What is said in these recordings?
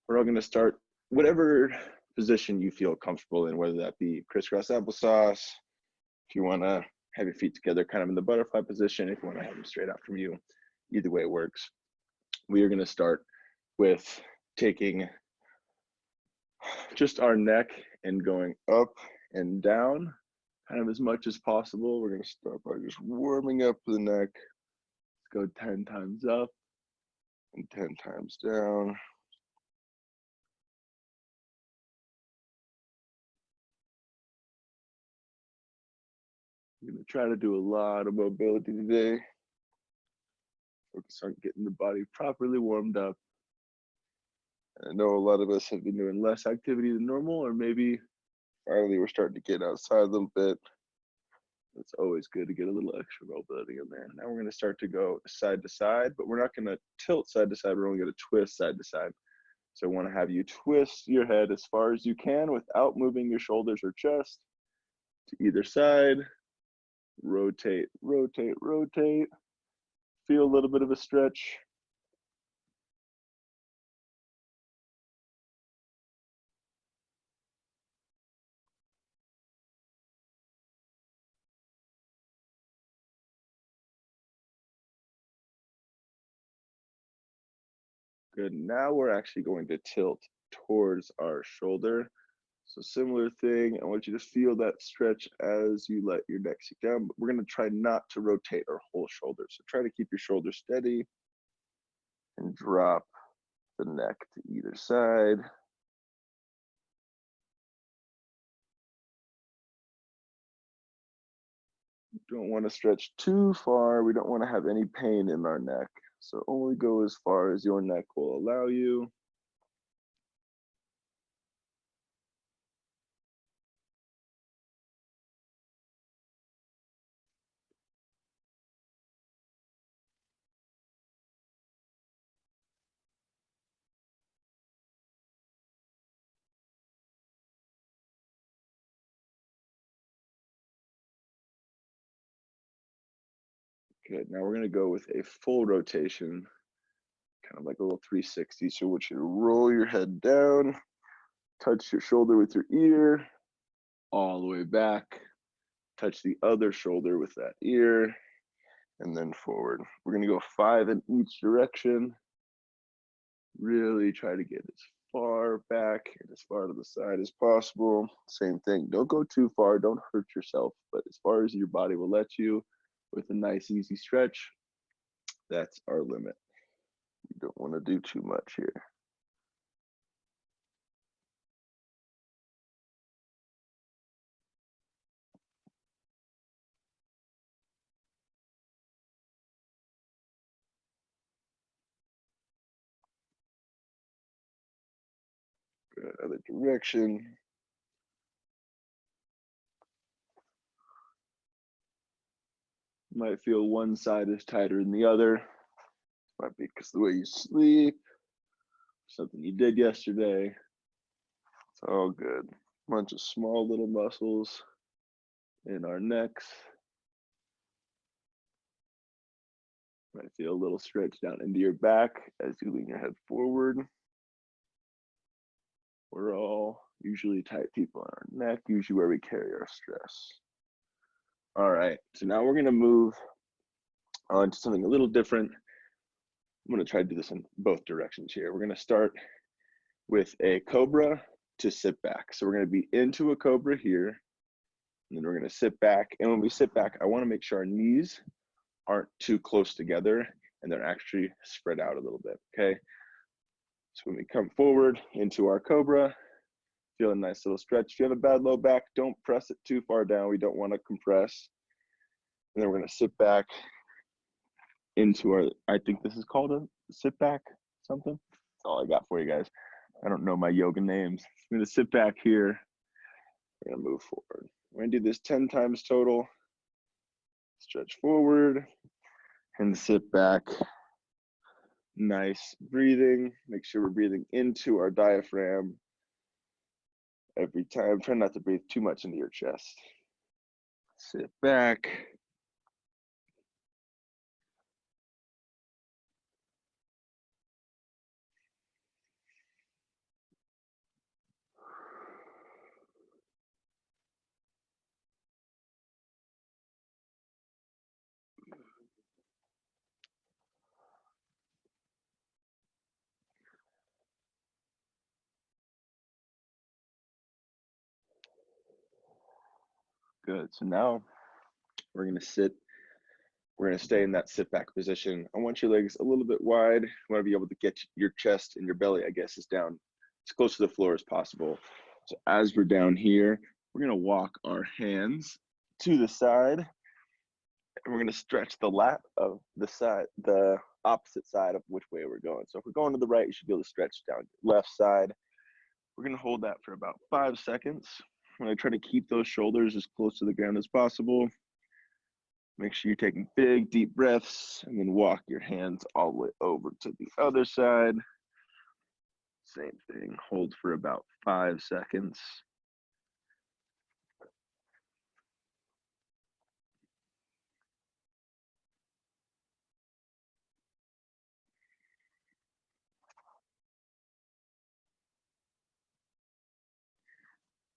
We're all going to start whatever position you feel comfortable in, whether that be crisscross applesauce, if you want to have your feet together kind of in the butterfly position, if you want to have them straight out from you, either way works. We are going to start with taking just our neck and going up and down kind of as much as possible. We're going to start by just warming up the neck. Let's go 10 times up and 10 times down. I'm going to try to do a lot of mobility today. Focus on getting the body properly warmed up. I know a lot of us have been doing less activity than normal, or maybe finally we're starting to get outside a little bit. It's always good to get a little extra mobility in there. Now we're going to start to go side to side, but we're not going to tilt side to side. We're only going to twist side to side. So I want to have you twist your head as far as you can without moving your shoulders or chest to either side. Rotate, rotate, rotate. Feel a little bit of a stretch. Good. Now we're actually going to tilt towards our shoulder. So similar thing, I want you to feel that stretch as you let your neck sink down, but we're going to try not to rotate our whole shoulder. So try to keep your shoulder steady and drop the neck to either side. Don't want to stretch too far. We don't want to have any pain in our neck. So only go as far as your neck will allow you. Good. Now we're going to go with a full rotation, kind of like a little 360. So I want you to roll your head down, touch your shoulder with your ear, all the way back, touch the other shoulder with that ear, and then forward. We're going to go 5 in each direction. Really try to get as far back and as far to the side as possible. Same thing. Don't go too far. Don't hurt yourself. But as far as your body will let you, with a nice easy stretch, that's our limit. You don't want to do too much here. Good. Other direction. Might feel one side is tighter than the other. Might be because the way you sleep, something you did yesterday. It's all good. Bunch of small little muscles in our necks. Might feel a little stretch down into your back as you lean your head forward. We're all usually tight people in our neck, usually where we carry our stress. All right, so now we're going to move on to something a little different. I'm going to try to do this in both directions here. We're going to start with a cobra to sit back. So we're going to be into a cobra here, and then we're going to sit back. And when we sit back, I want to make sure our knees aren't too close together and they're actually spread out a little bit, okay? So when we come forward into our cobra, feel a nice little stretch. If you have a bad low back, don't press it too far down. We don't want to compress. And then we're going to sit back into our, I think this is called a sit back something. That's all I got for you guys. I don't know my yoga names. I'm going to sit back here. We're going to move forward. We're going to do this 10 times total. Stretch forward and sit back. Nice breathing. Make sure we're breathing into our diaphragm every time. Try not to breathe too much into your chest. Sit back. Good. So now we're going to sit. We're going to stay in that sit back position. I want your legs a little bit wide. You want to be able to get your chest and your belly, I guess, is down as close to the floor as possible. So as we're down here, we're going to walk our hands to the side, and we're going to stretch the lat of the side, the opposite side of which way we're going. So if we're going to the right, you should be able to stretch down your left side. We're going to hold that for about 5 seconds. I'm going to try to keep those shoulders as close to the ground as possible. Make sure you're taking big, deep breaths, and then walk your hands all the way over to the other side. Same thing, hold for about 5 seconds.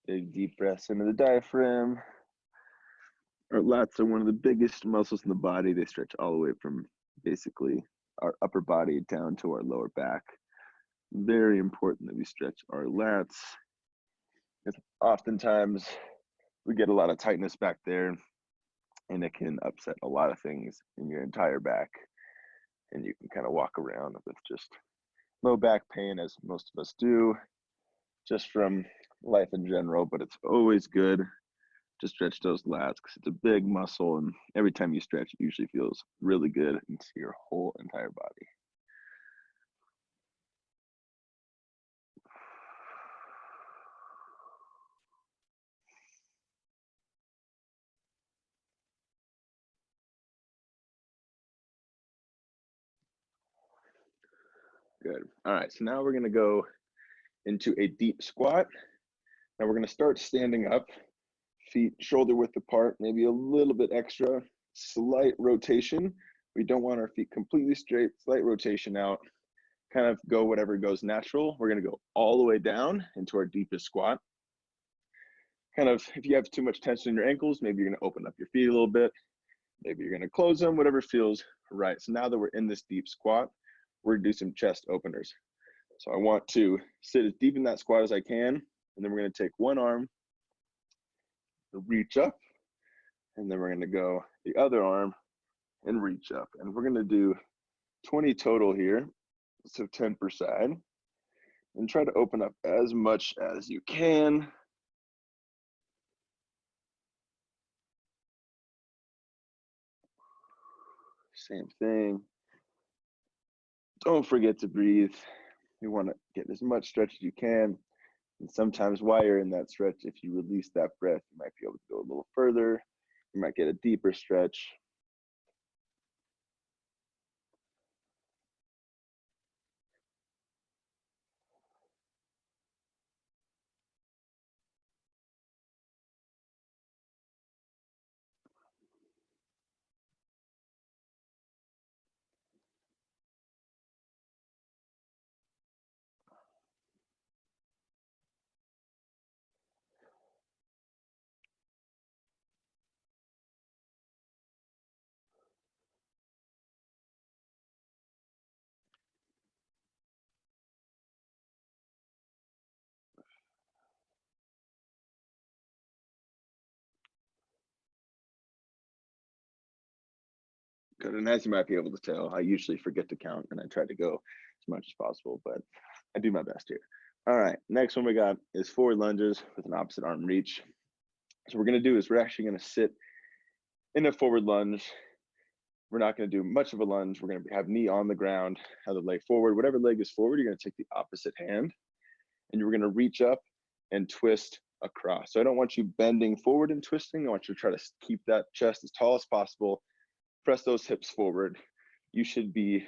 Big, deep breaths into the diaphragm. Our lats are one of the biggest muscles in the body. They stretch all the way from basically our upper body down to our lower back. Very important that we stretch our lats. Oftentimes we get a lot of tightness back there, and it can upset a lot of things in your entire back. And you can kind of walk around with just low back pain, as most of us do, just from life in general. But it's always good to stretch those lats because it's a big muscle, and every time you stretch, it usually feels really good into your whole entire body. Good. All right, so now we're going to go into a deep squat. Now we're going to start standing up, feet shoulder width apart, maybe a little bit extra, slight rotation. We don't want our feet completely straight, slight rotation out, kind of go whatever goes natural. We're going to go all the way down into our deepest squat. Kind of, if you have too much tension in your ankles, maybe you're going to open up your feet a little bit. Maybe you're going to close them, whatever feels right. So now that we're in this deep squat, we're going to do some chest openers. So I want to sit as deep in that squat as I can, and then we're going to take one arm, reach up, and then we're going to go the other arm and reach up. And we're going to do 20 total here, so 10 per side, and try to open up as much as you can. Same thing. Don't forget to breathe. You want to get as much stretch as you can. And sometimes while you're in that stretch, if you release that breath, you might be able to go a little further. You might get a deeper stretch. Good. And as you might be able to tell, I usually forget to count, and I try to go as much as possible, but I do my best here. All right, next one we got is forward lunges with an opposite arm reach. So what we're going to do is we're actually going to sit in a forward lunge. We're not going to do much of a lunge. We're going to have knee on the ground, have the leg forward. Whatever leg is forward, you're going to take the opposite hand, and you're going to reach up and twist across. So I don't want you bending forward and twisting. I want you to try to keep that chest as tall as possible. Press those hips forward. You should be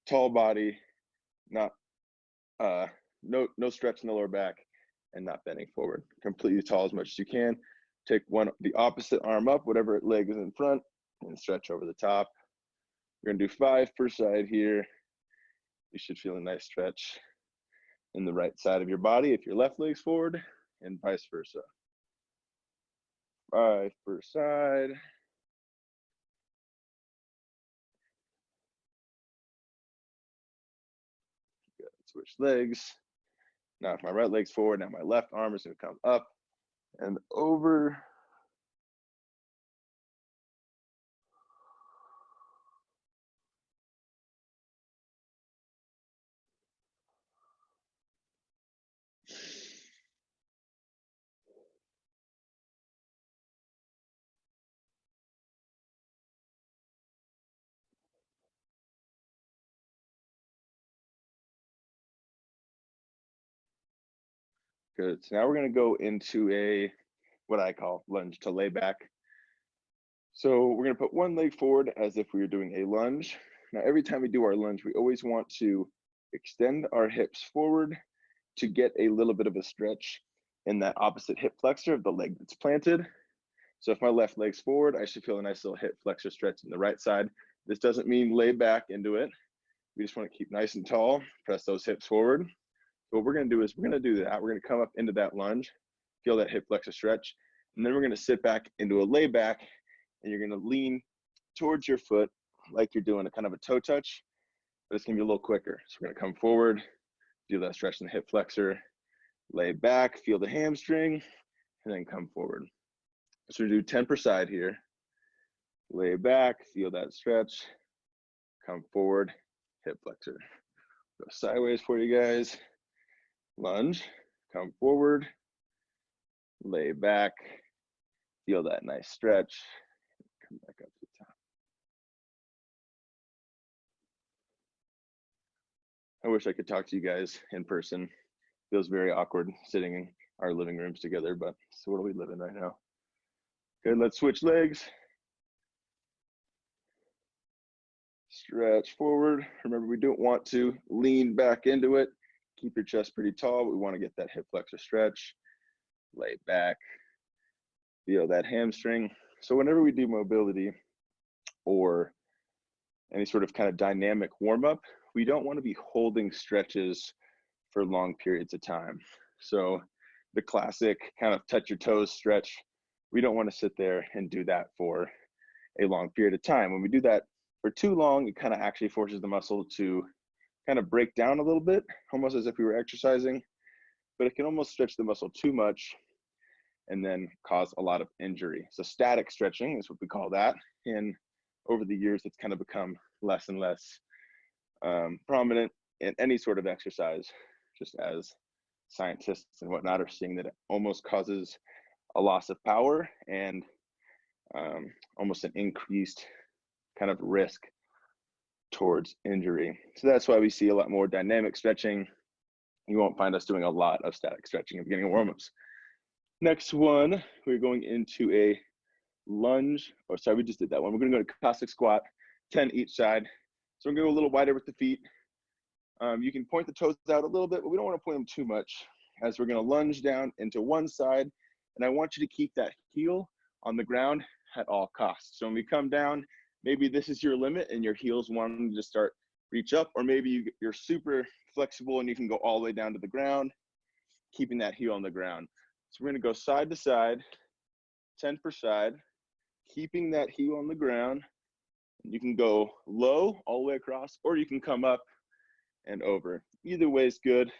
tall body, not no stretch in the lower back, and not bending forward. Completely tall as much as you can. Take the opposite arm up, whatever leg is in front, and stretch over the top. We're gonna do 5 per side here. You should feel a nice stretch in the right side of your body if your left leg's forward, and vice versa. 5 per side. Good. Switch legs. Now if my right leg's forward, now my left arm is gonna come up and over. Good. So now we're going to go into a, what I call lunge to lay back. So we're going to put one leg forward as if we were doing a lunge. Now, every time we do our lunge, we always want to extend our hips forward to get a little bit of a stretch in that opposite hip flexor of the leg that's planted. So if my left leg's forward, I should feel a nice little hip flexor stretch in the right side. This doesn't mean lay back into it. We just want to keep nice and tall, press those hips forward. So what we're going to do is we're going to do that. We're going to come up into that lunge, feel that hip flexor stretch, and then we're going to sit back into a lay back, and you're going to lean towards your foot like you're doing a kind of a toe touch, but it's going to be a little quicker. So we're going to come forward, feel that stretch in the hip flexor, lay back, feel the hamstring, and then come forward. So we do 10 per side here. Lay back, feel that stretch, come forward, hip flexor. Go sideways for you guys. Lunge, come forward, lay back, feel that nice stretch, come back up to the top. I wish I could talk to you guys in person. Feels very awkward sitting in our living rooms together, but so what are we living right now? Good, let's switch legs. Stretch forward. Remember, we don't want to lean back into it. Keep your chest pretty tall. We want to get that hip flexor stretch. Lay back. Feel that hamstring. So whenever we do mobility or any sort of kind of dynamic warm-up, we don't want to be holding stretches for long periods of time. So the classic kind of touch your toes stretch, we don't want to sit there and do that for a long period of time. When we do that for too long, it kind of actually forces the muscle to kind of break down a little bit, almost as if we were exercising, but it can almost stretch the muscle too much and then cause a lot of injury. So static stretching is what we call that. And over the years, it's kind of become less and less prominent in any sort of exercise, just as scientists and whatnot are seeing that it almost causes a loss of power and almost an increased kind of risk towards injury. So that's why we see a lot more dynamic stretching. You won't find us doing a lot of static stretching at the beginning of warm-ups. Next one, we're going into a lunge, or sorry, we just did that one. We're gonna go to classic squat, 10 each side. So we're gonna go a little wider with the feet. You can point the toes out a little bit, but we don't wanna point them too much, as we're gonna lunge down into one side, and I want you to keep that heel on the ground at all costs. So when we come down, maybe this is your limit and your heel's wanting to start reach up, or maybe you're super flexible and you can go all the way down to the ground, keeping that heel on the ground. So we're gonna go side to side, 10 per side, keeping that heel on the ground. You can go low all the way across, or you can come up and over. Either way is good.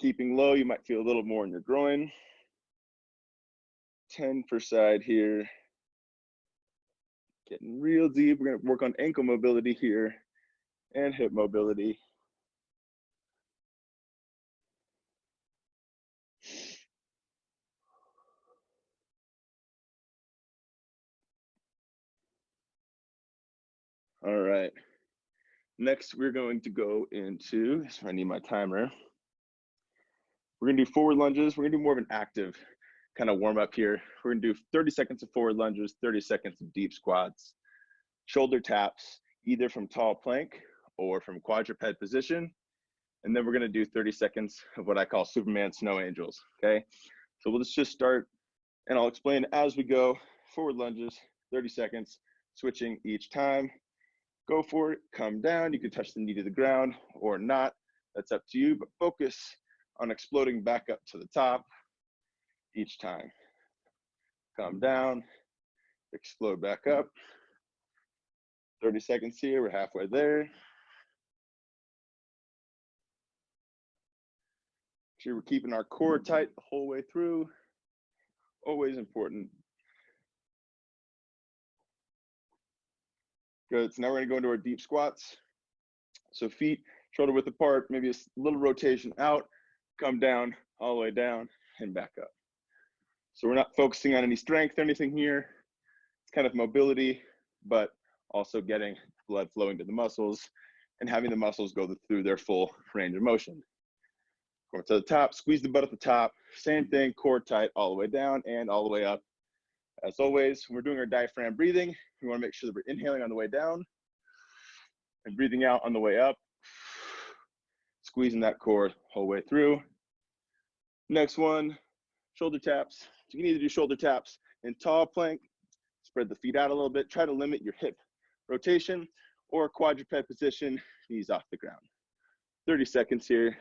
Keeping low, you might feel a little more in your groin. 10 per side here. Getting real deep. We're gonna work on ankle mobility here and hip mobility. All right. Next, we're going to go into, so I need my timer. We're gonna do forward lunges. We're gonna do more of an active kind of warm up here. We're gonna do 30 seconds of forward lunges, 30 seconds of deep squats, shoulder taps, either from tall plank or from quadruped position. And then we're gonna do 30 seconds of what I call Superman snow angels, okay? So let's just start, and I'll explain as we go. Forward lunges, 30 seconds, switching each time. Go for it, come down. You can touch the knee to the ground or not. That's up to you, but focus on exploding back up to the top each time. Come down, explode back up. 30 seconds here, we're halfway there. Make sure we're keeping our core tight the whole way through. Always important. Good, so now we're gonna go into our deep squats. So feet shoulder width apart, maybe a little rotation out, come down, all the way down, and back up. So we're not focusing on any strength or anything here. It's kind of mobility, but also getting blood flowing to the muscles and having the muscles go through their full range of motion. Going to the top, squeeze the butt at the top. Same thing, core tight all the way down and all the way up. As always, when we're doing our diaphragm breathing, we want to make sure that we're inhaling on the way down and breathing out on the way up. Squeezing that core whole way through. Next one, shoulder taps. You can either do shoulder taps in tall plank, spread the feet out a little bit, try to limit your hip rotation, or quadruped position, knees off the ground. 30 seconds here.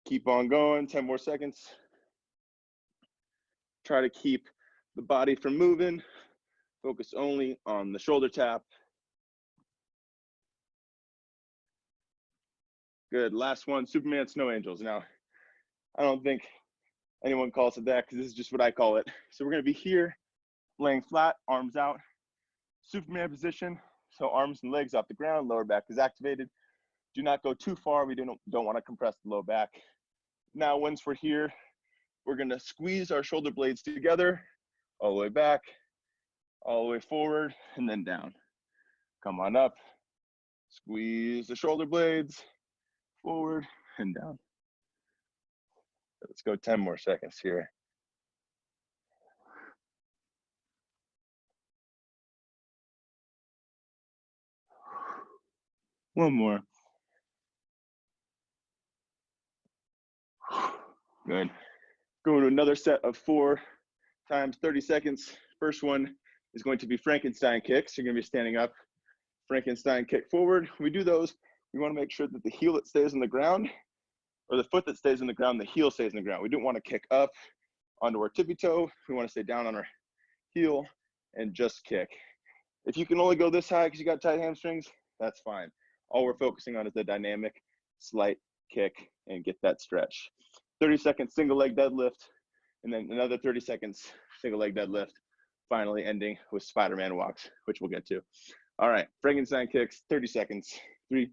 Keep on going, 10 more seconds. Try to keep the body from moving. Focus only on the shoulder tap. Good, last one, Superman Snow Angels. Now, I don't think anyone calls it that because this is just what I call it. So we're gonna be here, laying flat, arms out, Superman position. So arms and legs off the ground, lower back is activated. Do not go too far. We don't wanna compress the low back. Now, once we're here, we're gonna squeeze our shoulder blades together, all the way back, all the way forward, and then down. Come on up, squeeze the shoulder blades, forward and down. Let's go 10 more seconds here. One more. Good. Going to another set of 4 times 30 seconds. First one is going to be Frankenstein kicks. You're going to be standing up, Frankenstein kick forward. When we do those, we want to make sure that the heel that stays on the ground, or the foot that stays on the ground, the heel stays on the ground. We don't want to kick up onto our tippy toe. We want to stay down on our heel and just kick. If you can only go this high because you got tight hamstrings, that's fine. All we're focusing on is the dynamic, slight kick and get that stretch. 30 seconds single leg deadlift, and then another 30 seconds single leg deadlift, finally ending with Spiderman walks, which we'll get to. All right, Frankenstein kicks, 30 seconds. 3,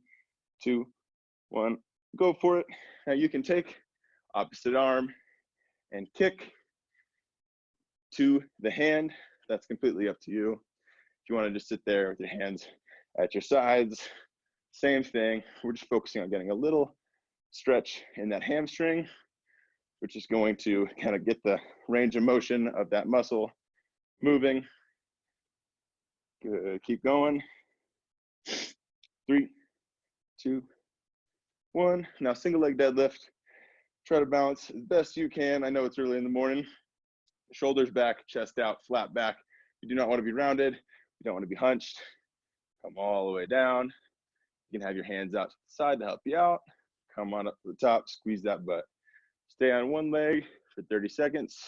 2, 1, go for it. Now you can take opposite arm and kick to the hand. That's completely up to you. If you want to just sit there with your hands at your sides, same thing. We're just focusing on getting a little stretch in that hamstring, which is going to kind of get the range of motion of that muscle moving. Good, keep going. 3, 2, 1. Now single leg deadlift. Try to balance as best you can. I know it's early in the morning. Shoulders back, chest out, flat back. You do not want to be rounded. You don't want to be hunched. Come all the way down. You can have your hands out to the side to help you out. Come on up to the top, squeeze that butt. Stay on one leg for 30 seconds.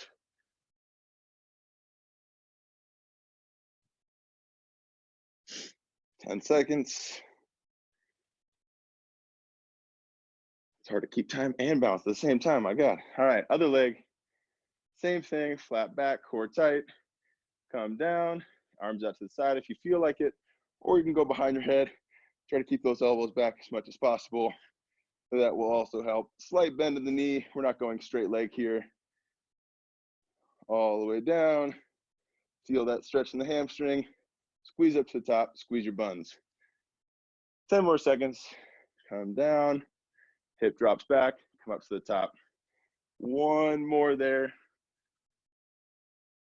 Ten seconds. It's hard to keep time and balance at the same time, my God. All right, other leg. Same thing, flat back, core tight. Come down, arms out to the side if you feel like it, or you can go behind your head. Try to keep those elbows back as much as possible. So that will also help. Slight bend in the knee. We're not going straight leg here. All the way down. Feel that stretch in the hamstring. Squeeze up to the top, squeeze your buns. 10 more seconds. Come down. Hip drops back, come up to the top. One more there.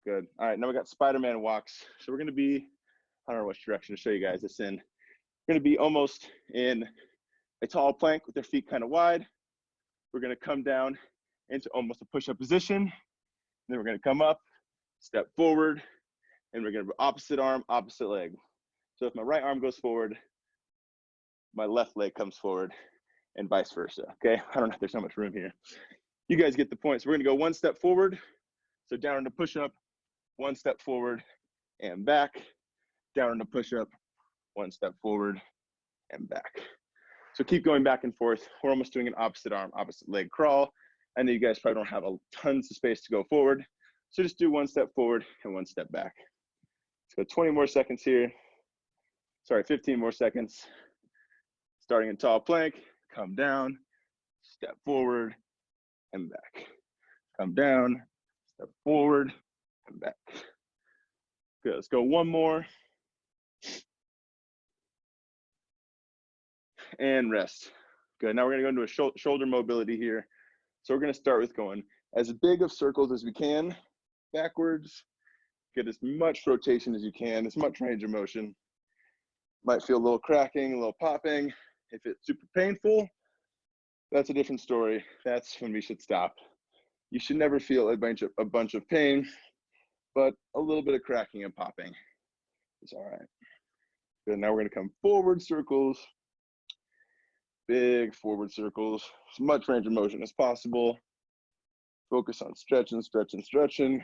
Good. All right, now we got Spiderman walks. So we're gonna be, I don't know which direction to show you guys this in. We're gonna be almost in a tall plank with their feet kind of wide. We're gonna come down into almost a push-up position. Then we're gonna come up, step forward, and we're gonna opposite arm, opposite leg. So if my right arm goes forward, my left leg comes forward, and vice versa, okay? I don't know if there's so much room here. You guys get the point. So we're gonna go one step forward, so down into push-up, one step forward and back, down into push-up, one step forward and back. So keep going back and forth. We're almost doing an opposite arm, opposite leg crawl. I know you guys probably don't have tons of space to go forward, so just do one step forward and one step back. Let's go 20 more seconds here. Sorry, 15 more seconds. Starting in tall plank, come down, step forward and back. Come down, step forward and back. Good, let's go one more. and rest. Good, now we're gonna go into a shoulder mobility here. So we're gonna start with going as big of circles as we can, backwards, get as much rotation as you can, as much range of motion. Might feel a little cracking, a little popping. If it's super painful, that's a different story. That's when we should stop. You should never feel a bunch of pain, but a little bit of cracking and popping is all right. Good, now we're gonna come forward circles, big forward circles, as much range of motion as possible. Focus on stretching, stretching, stretching.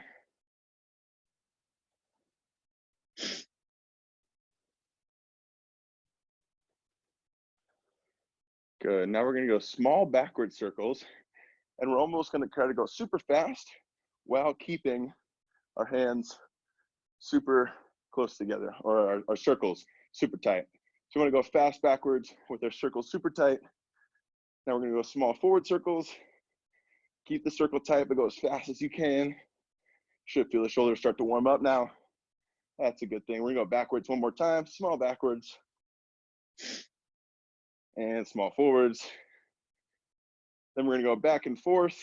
Good, now we're gonna go small backward circles, and we're almost gonna try to go super fast while keeping our hands super close together, or our circles super tight. So we wanna go fast backwards with our circles super tight. Now we're gonna go small forward circles. Keep the circle tight, but go as fast as you can. Should feel the shoulders start to warm up now. That's a good thing. We're gonna go backwards one more time, small backwards. And small forwards. Then we're gonna go back and forth,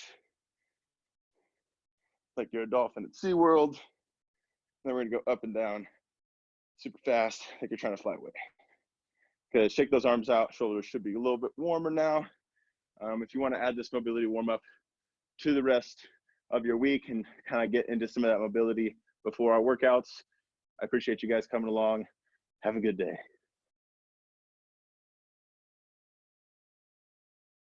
like you're a dolphin at SeaWorld. Then we're gonna go up and down, super fast, like you're trying to fly away. Okay, shake those arms out. Shoulders should be a little bit warmer now. If you wanna add this mobility warm up to the rest of your week and kind of get into some of that mobility before our workouts, I appreciate you guys coming along. Have a good day.